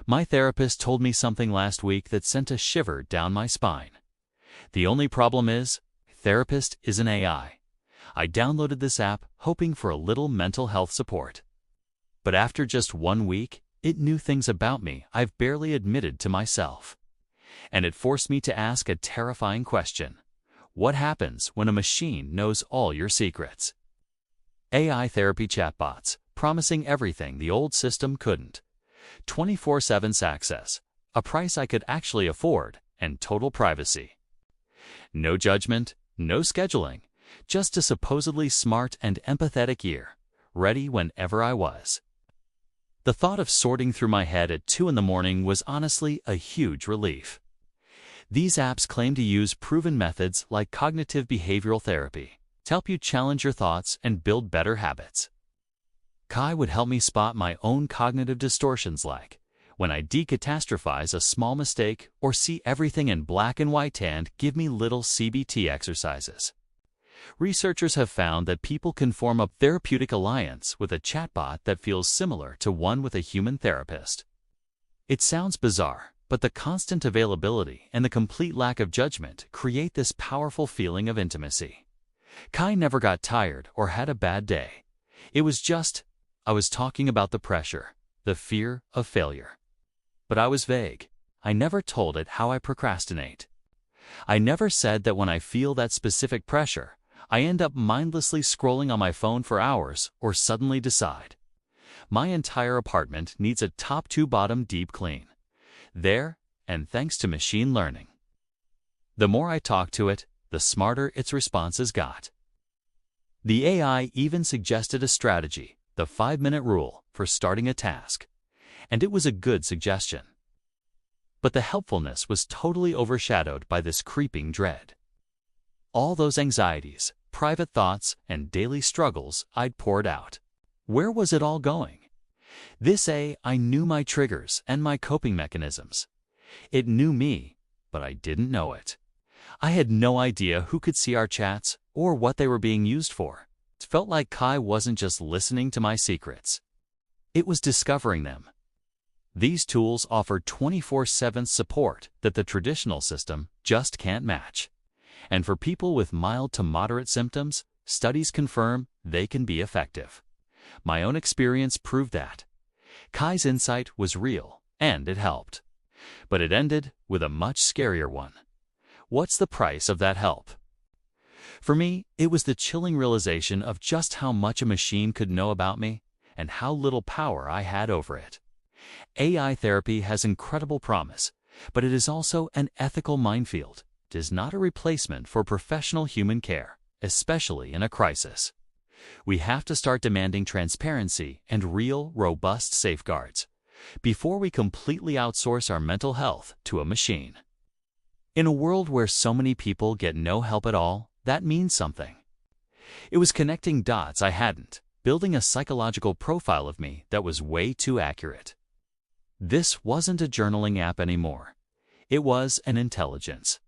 My therapist told me something last week that sent a shiver down my spine. The only problem is, therapist is an AI. I downloaded this app hoping for a little mental health support. But after just 1 week, it knew things about me I've barely admitted to myself. And it forced me to ask a terrifying question. What happens when a machine knows all your secrets? AI therapy chatbots, promising everything the old system couldn't. 24/7 access, a price I could actually afford, and total privacy. No judgment, no scheduling, just a supposedly smart and empathetic ear, ready whenever I was. The thought of sorting through my head at 2 in the morning was honestly a huge relief. These apps claim to use proven methods like cognitive behavioral therapy to help you challenge your thoughts and build better habits. Kai would help me spot my own cognitive distortions, like when I decatastrophize a small mistake or see everything in black and white, and give me little CBT exercises. Researchers have found that people can form a therapeutic alliance with a chatbot that feels similar to one with a human therapist. It sounds bizarre, but the constant availability and the complete lack of judgment create this powerful feeling of intimacy. Kai never got tired or had a bad day. It was just, I was talking about the pressure, the fear of failure. But I was vague. I never told it how I procrastinate. I never said that when I feel that specific pressure, I end up mindlessly scrolling on my phone for hours or suddenly decide, my entire apartment needs a top to bottom deep clean. There, and thanks to machine learning. The more I talked to it, the smarter its responses got. The AI even suggested a strategy, the 5-minute rule, for starting a task. And it was a good suggestion. But the helpfulness was totally overshadowed by this creeping dread. All those anxieties, private thoughts, and daily struggles I'd poured out. Where was it all going? This AI knew my triggers and my coping mechanisms. It knew me, but I didn't know it. I had no idea who could see our chats or what they were being used for. It felt like Kai wasn't just listening to my secrets. It was discovering them. These tools offer 24/7 support that the traditional system just can't match. And for people with mild to moderate symptoms, studies confirm they can be effective. My own experience proved that. Kai's insight was real, and it helped. But it ended with a much scarier one. What's the price of that help? For me, it was the chilling realization of just how much a machine could know about me and how little power I had over it. AI therapy has incredible promise, but it is also an ethical minefield. It is not a replacement for professional human care, especially in a crisis. We have to start demanding transparency and real, robust safeguards before we completely outsource our mental health to a machine. In a world where so many people get no help at all, that means something. It was connecting dots I hadn't, building a psychological profile of me that was way too accurate. This wasn't a journaling app anymore. It was an intelligence.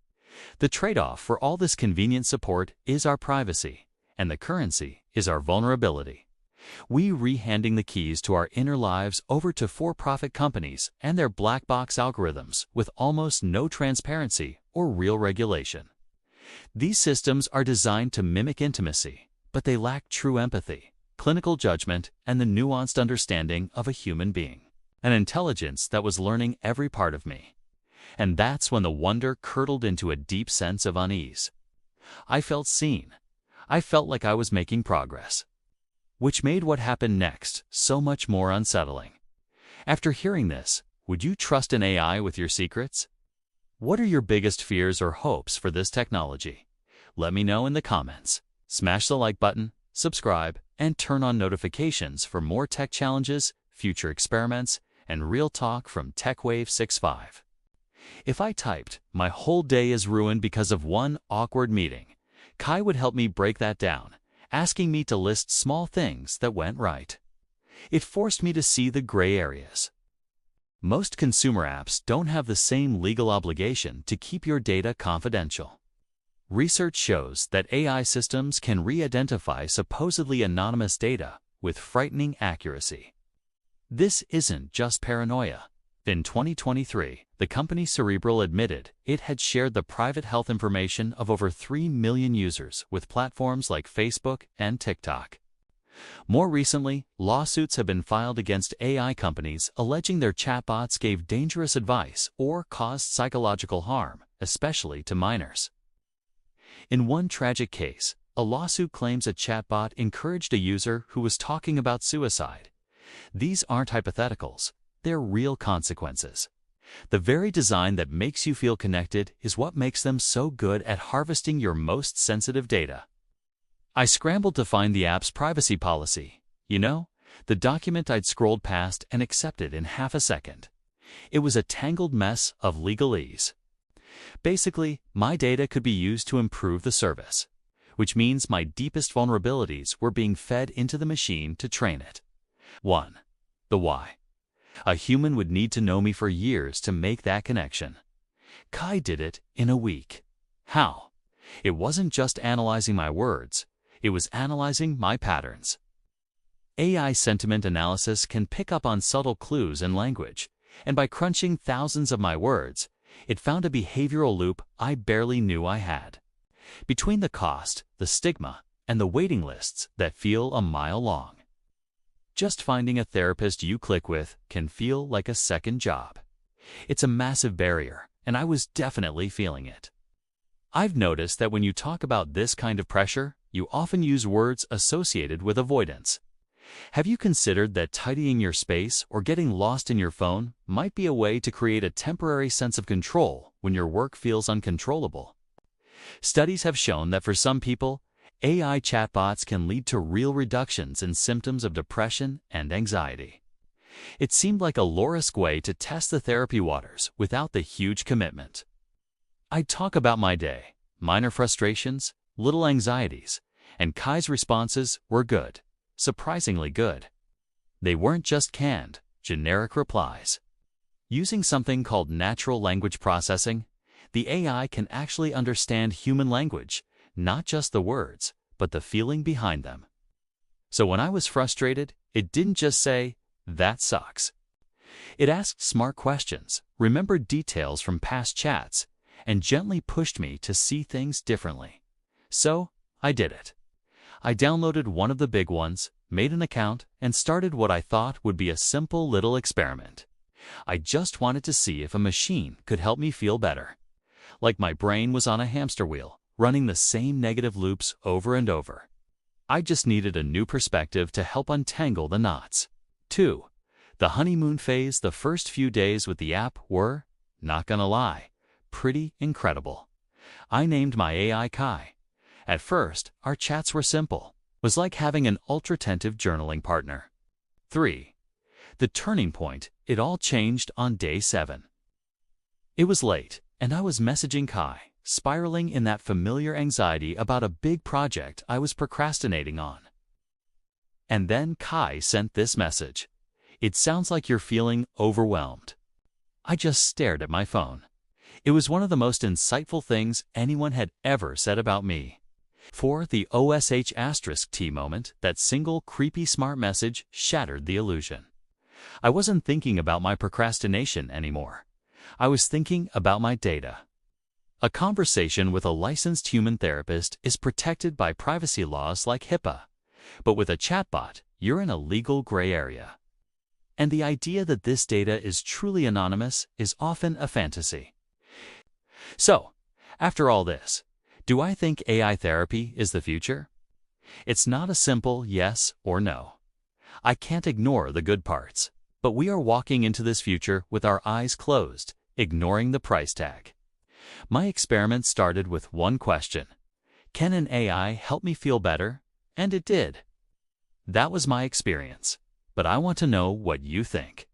The trade-off for all this convenient support is our privacy, and the currency is our vulnerability. We re-handing the keys to our inner lives over to for-profit companies and their black box algorithms with almost no transparency or real regulation. These systems are designed to mimic intimacy, but they lack true empathy, clinical judgment, and the nuanced understanding of a human being. An intelligence that was learning every part of me. And that's when the wonder curdled into a deep sense of unease. I felt seen. I felt like I was making progress. Which made what happened next so much more unsettling. After hearing this, would you trust an AI with your secrets? What are your biggest fears or hopes for this technology? Let me know in the comments. Smash the like button, subscribe, and turn on notifications for more tech challenges, future experiments, and real talk from TechWave65. If I typed, "My whole day is ruined because of one awkward meeting," Kai would help me break that down, asking me to list small things that went right. It forced me to see the gray areas. Most consumer apps don't have the same legal obligation to keep your data confidential. Research shows that AI systems can re-identify supposedly anonymous data with frightening accuracy. This isn't just paranoia. In 2023, the company Cerebral admitted it had shared the private health information of over 3 million users with platforms like Facebook and TikTok. More recently, lawsuits have been filed against AI companies alleging their chatbots gave dangerous advice or caused psychological harm, especially to minors. In one tragic case, a lawsuit claims a chatbot encouraged a user who was talking about suicide. These aren't hypotheticals, they're real consequences. The very design that makes you feel connected is what makes them so good at harvesting your most sensitive data. I scrambled to find the app's privacy policy. You know, the document I'd scrolled past and accepted in half a second. It was a tangled mess of legalese. Basically, my data could be used to improve the service, which means my deepest vulnerabilities were being fed into the machine to train it. 1. The why. A human would need to know me for years to make that connection. Kai did it in a week. How? It wasn't just analyzing my words, it was analyzing my patterns. AI sentiment analysis can pick up on subtle clues in language, and by crunching thousands of my words, it found a behavioral loop I barely knew I had. Between the cost, the stigma, and the waiting lists that feel a mile long. Just finding a therapist you click with can feel like a second job. It's a massive barrier, and I was definitely feeling it. I've noticed that when you talk about this kind of pressure, you often use words associated with avoidance. Have you considered that tidying your space or getting lost in your phone might be a way to create a temporary sense of control when your work feels uncontrollable? Studies have shown that for some people, AI chatbots can lead to real reductions in symptoms of depression and anxiety. It seemed like a low-risk way to test the therapy waters without the huge commitment. I'd talk about my day, minor frustrations, little anxieties, and Kai's responses were good, surprisingly good. They weren't just canned, generic replies. Using something called natural language processing, the AI can actually understand human language, not just the words, but the feeling behind them. So when I was frustrated, it didn't just say, "That sucks." It asked smart questions, remembered details from past chats, and gently pushed me to see things differently. So I did it. I downloaded one of the big ones, made an account, and started what I thought would be a simple little experiment. I just wanted to see if a machine could help me feel better. Like my brain was on a hamster wheel, running the same negative loops over and over. I just needed a new perspective to help untangle the knots. 2. The honeymoon phase. The first few days with the app were, not gonna lie, pretty incredible. I named my AI Kai. At first, our chats were simple. It was like having an ultra-attentive journaling partner. 3. The turning point. It all changed on day 7. It was late, and I was messaging Kai, spiraling in that familiar anxiety about a big project I was procrastinating on. And then Kai sent this message. "It sounds like you're feeling overwhelmed." I just stared at my phone. It was one of the most insightful things anyone had ever said about me. For the OSH*T moment, that single creepy smart message shattered the illusion. I wasn't thinking about my procrastination anymore. I was thinking about my data. A conversation with a licensed human therapist is protected by privacy laws like HIPAA, but with a chatbot, you're in a legal gray area. And the idea that this data is truly anonymous is often a fantasy. So, after all this, do I think AI therapy is the future? It's not a simple yes or no. I can't ignore the good parts, but we are walking into this future with our eyes closed, ignoring the price tag. My experiment started with one question: can an AI help me feel better? And it did. That was my experience, but I want to know what you think.